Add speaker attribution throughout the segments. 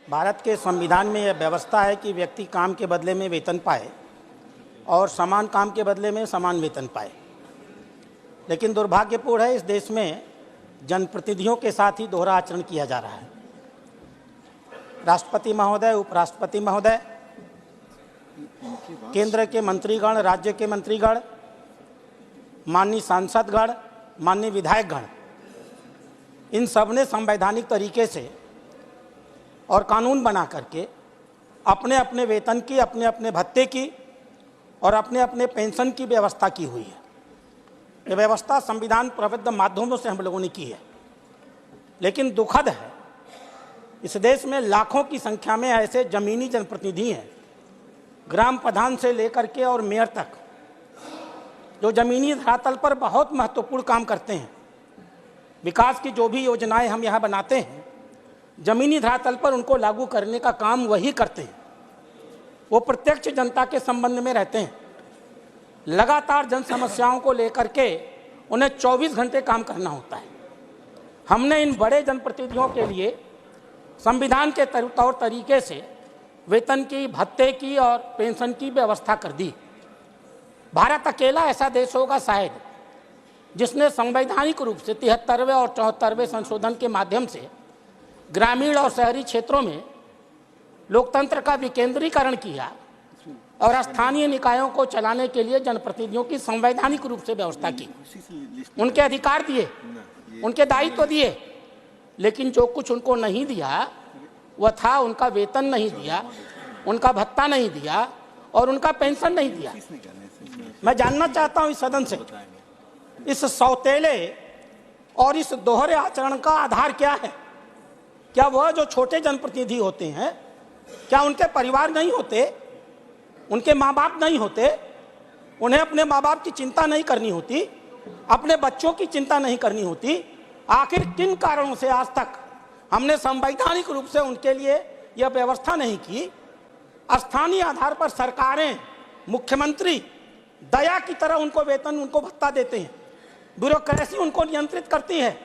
Speaker 1: भारत के संविधान में यह व्यवस्था है कि व्यक्ति काम के बदले में वेतन पाए और समान काम के बदले में समान वेतन पाए। लेकिन दुर्भाग्यपूर्ण है, इस देश में जनप्रतिनिधियों के साथ ही दोहरा आचरण किया जा रहा है। राष्ट्रपति महोदय, उपराष्ट्रपति महोदय, केंद्र के मंत्रीगण, राज्य के मंत्रीगण, माननीय सांसदगण, माननीय विधायकगण, इन सब ने संवैधानिक तरीके से और कानून बना करके अपने अपने वेतन की, अपने अपने भत्ते की और अपने अपने पेंशन की व्यवस्था की हुई है। ये व्यवस्था संविधान प्रबद्ध माध्यमों से हम लोगों ने की है। लेकिन दुखद है, इस देश में लाखों की संख्या में ऐसे जमीनी जनप्रतिनिधि हैं, ग्राम प्रधान से लेकर के और मेयर तक, जो जमीनी धरातल पर बहुत महत्वपूर्ण काम करते हैं। विकास की जो भी योजनाएं हम यहाँ बनाते हैं, जमीनी धरातल पर उनको लागू करने का काम वही करते हैं। वो प्रत्यक्ष जनता के संबंध में रहते हैं। लगातार जन समस्याओं को लेकर के उन्हें 24 घंटे काम करना होता है। हमने इन बड़े जनप्रतिनिधियों के लिए संविधान के तौर तरीके से वेतन की, भत्ते की और पेंशन की व्यवस्था कर दी। भारत अकेला ऐसा देश होगा शायद जिसने संवैधानिक रूप से 73वें और 74वें संशोधन के माध्यम से ग्रामीण और शहरी क्षेत्रों में लोकतंत्र का विकेंद्रीकरण किया और स्थानीय निकायों को चलाने के लिए जनप्रतिनिधियों की संवैधानिक रूप से व्यवस्था की। उनके अधिकार दिए, उनके दायित्व दिए, लेकिन जो कुछ उनको नहीं दिया वह था उनका वेतन नहीं दिया, उनका भत्ता नहीं दिया और उनका पेंशन नहीं दिया। मैं जानना चाहता हूं इस सदन से, इस सौतेले और इस दोहरे आचरण का आधार क्या है? क्या वह जो छोटे जनप्रतिनिधि होते हैं, क्या उनके परिवार नहीं होते, उनके माँ बाप नहीं होते, उन्हें अपने माँ बाप की चिंता नहीं करनी होती, अपने बच्चों की चिंता नहीं करनी होती? आखिर किन कारणों से आज तक हमने संवैधानिक रूप से उनके लिए यह व्यवस्था नहीं की? स्थानीय आधार पर सरकारें, मुख्यमंत्री दया की तरह उनको वेतन, उनको भत्ता देते हैं, ब्यूरोक्रेसी उनको नियंत्रित करती है।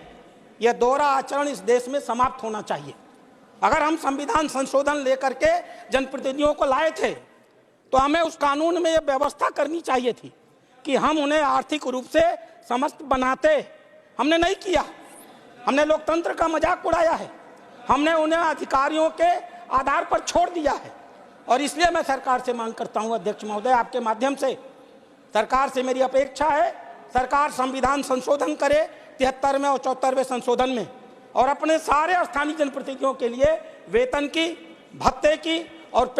Speaker 1: यह दोहरा आचरण इस देश में समाप्त होना चाहिए। अगर हम संविधान संशोधन लेकर के जनप्रतिनिधियों को लाए थे तो हमें उस कानून में यह व्यवस्था करनी चाहिए थी कि हम उन्हें आर्थिक रूप से समस्त बनाते। हमने नहीं किया, हमने लोकतंत्र का मजाक उड़ाया है, हमने उन्हें अधिकारियों के आधार पर छोड़ दिया है। और इसलिए मैं सरकार से मांग करता हूं, अध्यक्ष महोदय, आपके माध्यम से सरकार से मेरी अपेक्षा है, सरकार संविधान संशोधन करे 73वें और 74वें संशोधन में और अपने सारे स्थानीय जनप्रतिनिधियों के लिए वेतन की, भत्ते की और